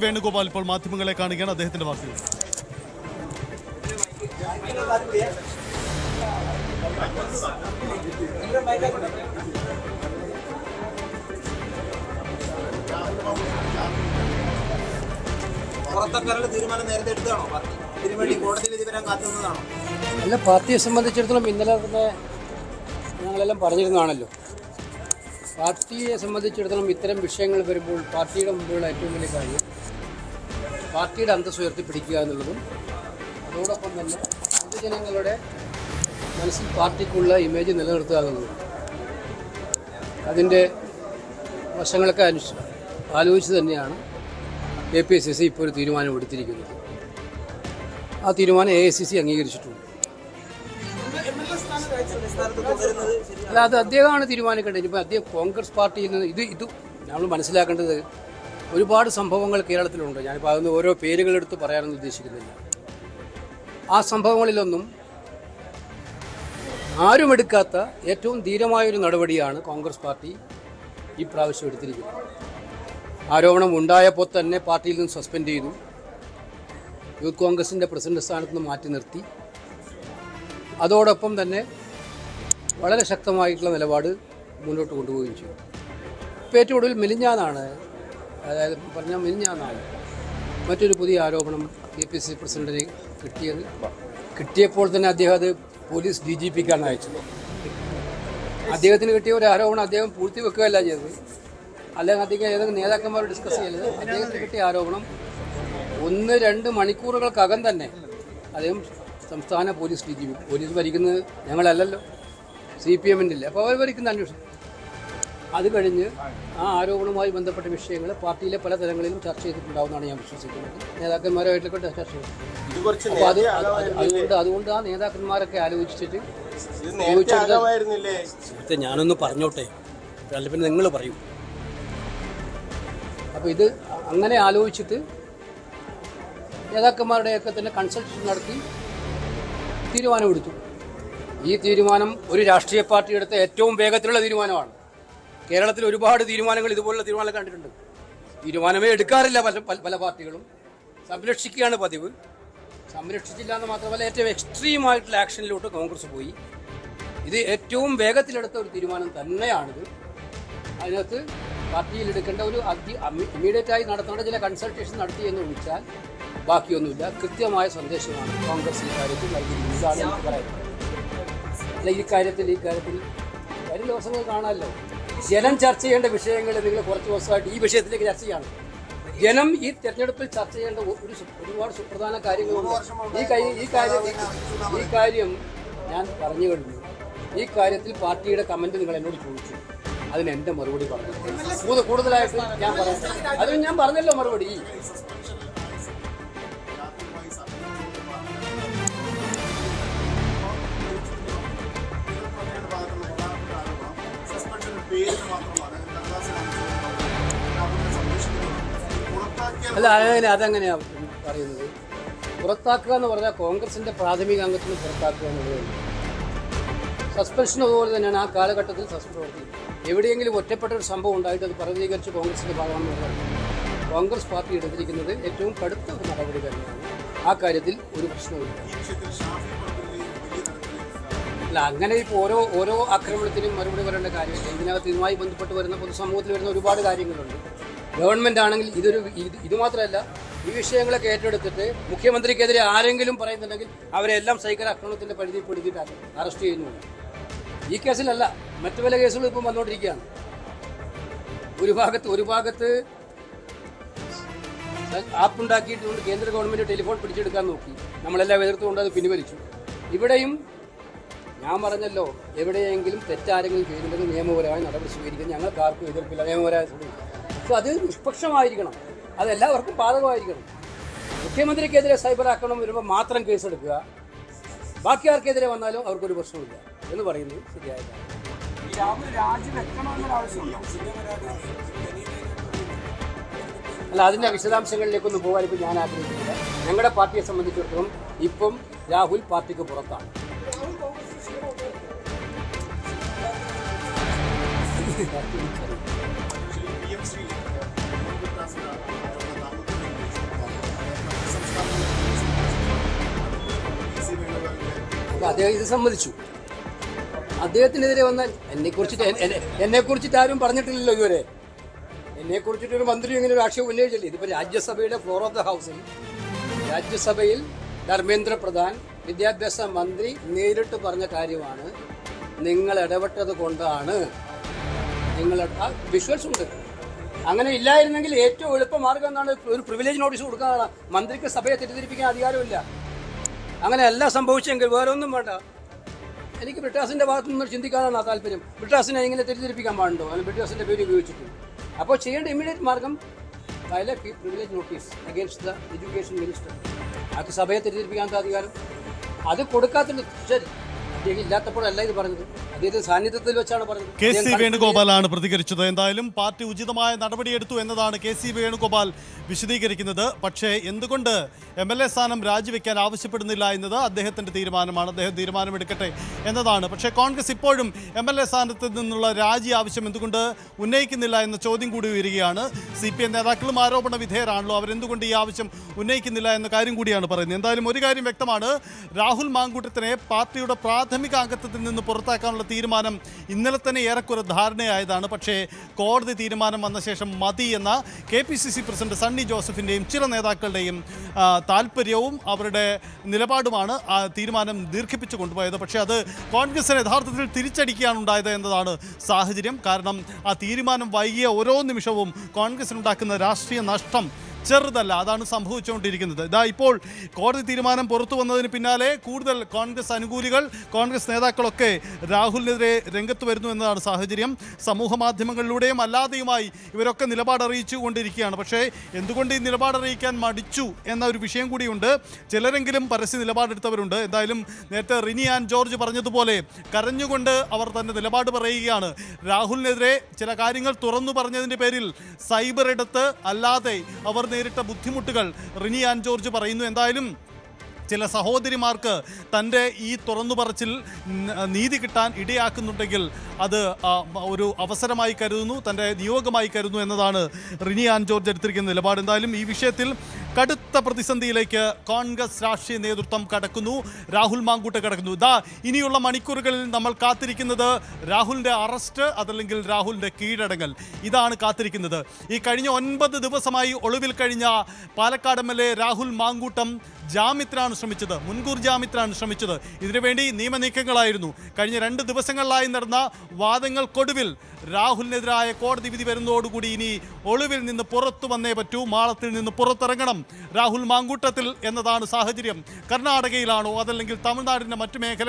വേണുഗോപാൽ ഇപ്പോൾ മാധ്യമങ്ങളെ കാണുകയാണ്. അദ്ദേഹത്തിന്റെ വാക്കുകൾ. അല്ല, പാർട്ടിയെ സംബന്ധിച്ചിടത്തോളം ഇന്നലെ തന്നെ ഞങ്ങളെല്ലാം പറഞ്ഞിരുന്നതാണല്ലോ. പാർട്ടിയെ സംബന്ധിച്ചിടത്തോളം ഇത്തരം വിഷയങ്ങൾ വരുമ്പോൾ പാർട്ടിയുടെ മുമ്പിലുള്ള ഏറ്റവും വലിയ കാര്യം പാർട്ടിയുടെ അന്തസ്സ് ഉയർത്തിപ്പിടിക്കുക എന്നുള്ളതും അതോടൊപ്പം തന്നെ പൊതുജനങ്ങളുടെ മനസ്സിൽ പാർട്ടിക്കുള്ള ഇമേജ് നിലനിർത്തുക എന്നുള്ളതും അതിൻ്റെ വശങ്ങളൊക്കെ ആലോചിച്ച് തന്നെയാണ് KPCC ഇപ്പോൾ ഒരു തീരുമാനം എടുത്തിരിക്കുന്നത്. ആ തീരുമാനം AICC അംഗീകരിച്ചിട്ടുണ്ട്. അല്ല, അത് അദ്ദേഹമാണ് തീരുമാനിക്കേണ്ടത്. ഇനിയിപ്പോൾ അദ്ദേഹം കോൺഗ്രസ് പാർട്ടിയിൽ നിന്ന് ഇത് നമ്മൾ മനസ്സിലാക്കേണ്ടത് ഒരുപാട് സംഭവങ്ങൾ കേരളത്തിലുണ്ട്. ഞാനിപ്പോൾ അതൊന്നും ഓരോ പേരുകളെടുത്ത് പറയാനൊന്നും ഉദ്ദേശിക്കുന്നില്ല. ആ സംഭവങ്ങളിലൊന്നും ആരും എടുക്കാത്ത ഏറ്റവും ധീരമായൊരു നടപടിയാണ് കോൺഗ്രസ് പാർട്ടി ഈ പ്രാവശ്യം എടുത്തിരിക്കുന്നത്. ആരോപണം ഉണ്ടായപ്പോൾ തന്നെ പാർട്ടിയിൽ നിന്ന് സസ്പെൻഡ് ചെയ്തു. യൂത്ത് കോൺഗ്രസിൻ്റെ പ്രസിഡന്റ് സ്ഥാനത്ത് നിന്ന് മാറ്റി നിർത്തി. അതോടൊപ്പം തന്നെ വളരെ ശക്തമായിട്ടുള്ള നിലപാട് മുന്നോട്ട് കൊണ്ടുപോവുകയും ചെയ്തു. ഇപ്പോൾ ഏറ്റവും ഒടുവിൽ മെലിഞ്ഞാന്നാണ് മറ്റൊരു പുതിയ ആരോപണം KPCC പ്രസിഡന്റിന് കിട്ടിയപ്പോൾ തന്നെ അദ്ദേഹം അത് പോലീസ് DGPക്കാണ് അയച്ചത്. അദ്ദേഹത്തിന് കിട്ടിയ ഒരു ആരോപണം അദ്ദേഹം പൂഴ്ത്തി വെക്കുകയല്ല ചെയ്തത്, അല്ലെങ്കിൽ അദ്ദേഹം ഏതെങ്കിലും നേതാക്കന്മാർ ഡിസ്കസ് ചെയ്യരുത്. അദ്ദേഹത്തിന് കിട്ടിയ ആരോപണം 1-2 മണിക്കൂറുകൾക്കകം തന്നെ അദ്ദേഹം സംസ്ഥാന പോലീസ് DGP, പോലീസ് ഭരിക്കുന്നത് ഞങ്ങളല്ലല്ലോ, CPM-ൻ്റെ ഇല്ല, അപ്പോൾ അവർ ഭരിക്കുന്ന അന്വേഷണം. അത് കഴിഞ്ഞ് ആ ആരോപണവുമായി ബന്ധപ്പെട്ട വിഷയങ്ങൾ പാർട്ടിയിലെ പല തലങ്ങളിലും ചർച്ച ചെയ്തിട്ടുണ്ടാവുമെന്നാണ് ഞാൻ വിശ്വസിക്കുന്നത്. നേതാക്കന്മാരുമായിട്ടൊക്കെ ചർച്ച ചെയ്തു. അപ്പോൾ അതുകൊണ്ട് ആ നേതാക്കന്മാരൊക്കെ ആലോചിച്ചിട്ട് ഞാനൊന്ന് പറഞ്ഞോട്ടെ, അല്ല പിന്നെ നിങ്ങൾ പറയൂ. അപ്പോൾ ഇത് അങ്ങനെ ആലോചിച്ചിട്ട് നേതാക്കന്മാരുടെയൊക്കെ തന്നെ കൺസൾട്ടേഷൻ നടത്തി തീരുമാനമെടുത്തു. ഈ തീരുമാനം ഒരു രാഷ്ട്രീയ പാർട്ടി എടുത്ത ഏറ്റവും വേഗത്തിലുള്ള തീരുമാനമാണ്. കേരളത്തിൽ ഒരുപാട് തീരുമാനങ്ങൾ ഇതുപോലുള്ള തീരുമാനങ്ങൾ കണ്ടിട്ടുണ്ട്. തീരുമാനമേ എടുക്കാറില്ല പല പാർട്ടികളും, സംരക്ഷിക്കുകയാണ് പതിവ്. സംരക്ഷിച്ചില്ല എന്ന് മാത്രമല്ല, ഏറ്റവും എക്സ്ട്രീമായിട്ടുള്ള ആക്ഷനിലോട്ട് കോൺഗ്രസ് പോയി. ഇത് ഏറ്റവും വേഗത്തിലെടുത്ത ഒരു തീരുമാനം തന്നെയാണിത്. അതിനകത്ത് പാർട്ടിയിൽ എടുക്കേണ്ട ഒരു ഇമ്മീഡിയറ്റായി നടത്തേണ്ട ചില കൺസൾട്ടേഷൻ നടത്തി എന്ന് വിളിച്ചാൽ ബാക്കിയൊന്നുമില്ല. കൃത്യമായ സന്ദേശമാണ് കോൺഗ്രസ് ഈ കാര്യത്തിൽ നൽകിയിരിക്കുന്നത്. ഇതാണ് എനിക്ക് പറയുന്നത്. അല്ല, ഈ കാര്യത്തിൽ വരും ദിവസങ്ങൾ കാണാമല്ലോ. ജനം ചർച്ച ചെയ്യേണ്ട വിഷയങ്ങൾ നിങ്ങൾ കുറച്ച് ദിവസമായിട്ട് ഈ വിഷയത്തിലേക്ക് ചർച്ച ചെയ്യണം. ജനം ഈ തെരഞ്ഞെടുപ്പിൽ ചർച്ച ചെയ്യേണ്ട ഒരുപാട് സുപ്രധാന കാര്യങ്ങളുണ്ട്. ഈ കാര്യം ഞാൻ പറഞ്ഞു കഴിഞ്ഞു. ഈ കാര്യത്തിൽ പാർട്ടിയുടെ കമൻറ്റ് നിങ്ങൾ എന്നോട് ചോദിച്ചു, അതിന് എൻ്റെ മറുപടി പറഞ്ഞു. കൂടുതലായിട്ട് ഞാൻ പറയാം. അതിന് ഞാൻ പറഞ്ഞല്ലോ മറുപടി. അല്ല, അതെങ്ങനെയാണ് പറയുന്നത്? പുറത്താക്കുക എന്ന് പറഞ്ഞാൽ കോൺഗ്രസിൻ്റെ പ്രാഥമിക അംഗത്തിന് പുറത്താക്കുക എന്നുള്ളത് സസ്പെൻഷൻ അതുപോലെ തന്നെയാണ്. ആ കാലഘട്ടത്തിൽ സസ്പെൻഷൻ എവിടെയെങ്കിലും ഒറ്റപ്പെട്ട ഒരു സംഭവം ഉണ്ടായിട്ട് അത് പ്രതികരിച്ച് കോൺഗ്രസിൻ്റെ ഭാഗമാണെന്നുള്ളത് കോൺഗ്രസ് പാർട്ടി എടുത്തിരിക്കുന്നത് ഏറ്റവും കടുത്ത ഒരു നടപടി തന്നെയാണ്. ആ കാര്യത്തിൽ ഒരു പ്രശ്നവുമില്ല. അല്ല, അങ്ങനെ ഇപ്പോൾ ഓരോ ആക്രമണത്തിനും മറുപടി പറയേണ്ട കാര്യമില്ല. ഇതിനകത്ത് ഇതുമായി ബന്ധപ്പെട്ട് വരുന്ന പൊതുസമൂഹത്തിൽ വരുന്ന ഒരുപാട് കാര്യങ്ങളുണ്ട്. ഗവൺമെൻറ് ആണെങ്കിൽ ഇത് മാത്രമല്ല, ഈ വിഷയങ്ങളൊക്കെ ഏറ്റെടുത്തിട്ട് മുഖ്യമന്ത്രിക്കെതിരെ ആരെങ്കിലും പറയുന്നുണ്ടെങ്കിൽ അവരെല്ലാം സൈബർ ആക്രമണത്തിൻ്റെ പരിധിപ്പെടുത്തിയിട്ട് അറസ്റ്റ് ചെയ്യുന്നുണ്ട്. ഈ കേസിലല്ല, മറ്റു പല കേസുകളും ഇപ്പം വന്നുകൊണ്ടിരിക്കുകയാണ്. ഒരു ഭാഗത്ത് ആപ്പുണ്ടാക്കിയിട്ടുകൊണ്ട് കേന്ദ്ര ഗവൺമെൻറ് ടെലിഫോൺ പിടിച്ചെടുക്കാൻ നോക്കി, നമ്മളെല്ലാം എതിർത്തുകൊണ്ട് അത് പിൻവലിച്ചു. ഇവിടെയും ഞാൻ പറഞ്ഞല്ലോ, എവിടെയെങ്കിലും തെറ്റാരെങ്കിലും ചെയ്തിട്ടുണ്ടെങ്കിൽ നിയമപരമായ നടപടി സ്വീകരിക്കാൻ ഞങ്ങൾക്ക് ആർക്കും എതിർപ്പില്ല. നിയമപരമായ പക്ഷെ അത് നിഷ്പക്ഷമായിരിക്കണം, അതെല്ലാവർക്കും ബാധകമായിരിക്കണം. മുഖ്യമന്ത്രിക്കെതിരെ സൈബർ ആക്രമണം വരുമ്പോൾ മാത്രം കേസെടുക്കുക, ബാക്കി ആർക്കെതിരെ വന്നാലും അവർക്കൊരു പ്രശ്നമില്ല എന്ന് പറയുന്നത് ശരിയായില്ല. അല്ല, അതിൻ്റെ വിശദാംശങ്ങളിലേക്കൊന്നും പോകാൻ ഇപ്പം ഞാൻ ആഗ്രഹിക്കുന്നില്ല. ഞങ്ങളുടെ പാർട്ടിയെ സംബന്ധിച്ചിടത്തോളം ഇപ്പം രാഹുൽ പാർട്ടിക്ക് പുറത്താണ്. അപ്പോൾ അദ്ദേഹം ഇത് സമ്മതിച്ചു. അദ്ദേഹത്തിനെതിരെ വന്നാൽ എന്നെക്കുറിച്ചിട്ട് ആരും പറഞ്ഞിട്ടില്ലല്ലോ ഇതുവരെ. എന്നെക്കുറിച്ചിട്ട് ഒരു മന്ത്രി ഇങ്ങനെ ഒരു ആക്ഷേപം ഉന്നയിച്ചില്ലേ? ഇതിപ്പോൾ രാജ്യസഭയുടെ ഫ്ലോർ ഓഫ് ദ ഹൗസിൽ രാജ്യസഭയിൽ ധർമ്മേന്ദ്ര പ്രധാൻ വിദ്യാഭ്യാസ മന്ത്രി നേരിട്ട് പറഞ്ഞ കാര്യമാണ്. നിങ്ങൾ ഇടപെട്ടത് കൊണ്ടാണ് വിഷ്വൽസ് ഉണ്ട്. അങ്ങനെ ഇല്ലായിരുന്നെങ്കിൽ ഏറ്റവും എളുപ്പമാർഗം എന്നാണ് ഒരു പ്രിവിലേജ് നോട്ടീസ് കൊടുക്കാനാണ്. മന്ത്രിക്ക് സഭയെ തെറ്റിദ്ധരിപ്പിക്കാൻ അധികാരമില്ല. അങ്ങനെ എല്ലാം സംഭവിച്ചെങ്കിൽ വേറെ ഒന്നും വേണ്ട. എനിക്ക് ബ്രിട്ടാസിന്റെ ഭാഗത്തു നിന്ന് ചിന്തിക്കാനാണ് താല്പര്യം. ബ്രിട്ടാസിനെ ഇങ്ങനെ തെറ്റിദ്ധരിപ്പിക്കാൻ പാടുണ്ടോ? അല്ലെങ്കിൽ ബ്രിട്ടാസിന്റെ പേര് ഉപയോഗിച്ചിട്ട്. അപ്പോൾ ചെയ്യേണ്ട ഇമ്മീഡിയറ്റ് മാർഗം file a privilege notice against the education minister. ആർക്ക് സഭയെ തെറ്റിദ്ധരിപ്പിക്കാത്ത അധികാരം അത് കൊടുക്കാത്തില്ല. ശരി, അദ്ദേഹം ഇല്ലാത്തപ്പോഴല്ല ഇത് പറഞ്ഞത്, അദ്ദേഹത്തിന്റെ സാന്നിധ്യത്തിൽ വെച്ചാണ് പറഞ്ഞത്. കെ.സി. വേണുഗോപാലാണ് പ്രതികരിച്ചത്. എന്തായാലും പാർട്ടി ഉചിതമായ നടപടിയെടുത്തു എന്നതാണ് കെ.സി. വേണുഗോപാൽ വിശദീകരിക്കുന്നത്. പക്ഷേ എന്തുകൊണ്ട് MLA സ്ഥാനം രാജിവെക്കാൻ ആവശ്യപ്പെടുന്നില്ല എന്നത് അദ്ദേഹത്തിന്റെ തീരുമാനമാണ്. അദ്ദേഹം തീരുമാനമെടുക്കട്ടെ എന്നതാണ്. പക്ഷേ കോൺഗ്രസ് ഇപ്പോഴും MLA സ്ഥാനത്ത് നിന്നുള്ള രാജി ആവശ്യം എന്തുകൊണ്ട് ഉന്നയിക്കുന്നില്ല എന്ന ചോദ്യം കൂടി ഉയരുകയാണ്. CPM നേതാക്കളും ആരോപണ വിധേയരാണല്ലോ, അവരെന്തുകൊണ്ട് ഈ ആവശ്യം ഉന്നയിക്കുന്നില്ല എന്ന കാര്യം കൂടിയാണ് പറയുന്നത്. എന്തായാലും ഒരു കാര്യം വ്യക്തമാണ്, രാഹുൽ മാങ്കൂട്ടത്തിനെ പാർട്ടിയുടെ പ്രാഥമിക അംഗത്വത്തിൽ നിന്ന് പുറത്താക്കാനുള്ള തീരുമാനം ഇന്നലെ തന്നെ ഏറെക്കുറെ ധാരണയായതാണ്. പക്ഷേ കോടതി തീരുമാനം വന്ന ശേഷം മതി എന്ന KPCC പ്രസിഡന്റ് സണ്ണി ജോസഫിൻ്റെയും ചില നേതാക്കളുടെയും താല്പര്യവും അവരുടെ നിലപാടുമാണ് ആ തീരുമാനം ദീർഘിപ്പിച്ചു കൊണ്ടുപോയത്. പക്ഷേ അത് കോൺഗ്രസിന് യഥാർത്ഥത്തിൽ തിരിച്ചടിക്കുകയാണ് ഉണ്ടായത് എന്നതാണ് സാഹചര്യം. കാരണം ആ തീരുമാനം വൈകിയ ഓരോ നിമിഷവും കോൺഗ്രസിനുണ്ടാക്കുന്ന രാഷ്ട്രീയ നഷ്ടം ചെറുതല്ല. അതാണ് സംഭവിച്ചുകൊണ്ടിരിക്കുന്നത്. ഇതാ ഇപ്പോൾ കോടതി തീരുമാനം പുറത്തു വന്നതിന് പിന്നാലെ കൂടുതൽ കോൺഗ്രസ് അനുകൂലികൾ, കോൺഗ്രസ് നേതാക്കളൊക്കെ രാഹുലിനെതിരെ രംഗത്ത് വരുന്നു എന്നതാണ് സാഹചര്യം. സമൂഹ മാധ്യമങ്ങളിലൂടെയും അല്ലാതെയുമായി ഇവരൊക്കെ നിലപാടറിയിച്ചു കൊണ്ടിരിക്കുകയാണ്. പക്ഷേ എന്തുകൊണ്ട് ഈ നിലപാടറിയിക്കാൻ മടിച്ചു എന്ന ഒരു വിഷയം കൂടിയുണ്ട്. ചിലരെങ്കിലും പരസ്യ നിലപാടെടുത്തവരുണ്ട്. എന്തായാലും നേരത്തെ റിനി ആൻഡ് ജോർജ് പറഞ്ഞതുപോലെ കരഞ്ഞുകൊണ്ട് അവർ തന്നെ നിലപാട് പറയുകയാണ്. രാഹുലിനെതിരെ ചില കാര്യങ്ങൾ തുറന്നു പറഞ്ഞതിൻ്റെ പേരിൽ സൈബർ ഇടത്ത് അല്ലാതെ അവർ നേരിട്ട ബുദ്ധിമുട്ടുകൾ റിനി ആൻഡ് ജോർജ് പറയുന്നു. എന്തായാലും ചില സഹോദരിമാർക്ക് തൻ്റെ ഈ തുറന്നു പറച്ചിൽ നീതി കിട്ടാൻ ഇടയാക്കുന്നുണ്ടെങ്കിൽ അത് ഒരു അവസരമായി കരുതുന്നു, തൻ്റെ നിയോഗമായി കരുതുന്നു എന്നതാണ് റിനി ആൻഡ് ജോർജ് എടുത്തിരിക്കുന്ന നിലപാട്. എന്തായാലും ഈ വിഷയത്തിൽ കടുത്ത പ്രതിസന്ധിയിലേക്ക് കോൺഗ്രസ് രാഷ്ട്രീയ നേതൃത്വം കടക്കുന്നു. രാഹുൽ മാങ്കൂട്ട കടക്കുന്നു. ഇതാ ഇനിയുള്ള മണിക്കൂറുകളിൽ നമ്മൾ കാത്തിരിക്കുന്നത് രാഹുലിൻ്റെ അറസ്റ്റ്, അതല്ലെങ്കിൽ രാഹുലിൻ്റെ കീഴടങ്ങൽ. ഇതാണ് കാത്തിരിക്കുന്നത്. ഈ കഴിഞ്ഞ 9 ദിവസമായി ഒളിവിൽ കഴിഞ്ഞ പാലക്കാട് MLA രാഹുൽ മാങ്കൂട്ടം ജാമ്യത്തിനാണ് ശ്രമിച്ചത്, മുൻകൂർ ജാമ്യത്തിനാണ് ശ്രമിച്ചത്. ഇതിനുവേണ്ടി നിയമനീക്കങ്ങളായിരുന്നു. കഴിഞ്ഞ 2 ദിവസങ്ങളിലായി നടന്ന വാദങ്ങൾക്കൊടുവിൽ രാഹുലിനെതിരായ കോടതി വിധി വരുന്നതോടുകൂടി ഇനി ഒളിവിൽ നിന്ന് പുറത്തു വന്നേ പറ്റൂ, മാളത്തിൽ നിന്ന് പുറത്തിറങ്ങണം രാഹുൽ മാങ്കൂട്ടത്തിൽ എന്നതാണ് സാഹചര്യം. കർണാടകയിലാണോ അതല്ലെങ്കിൽ തമിഴ്നാടിൻ്റെ മറ്റു മേഖലകൾ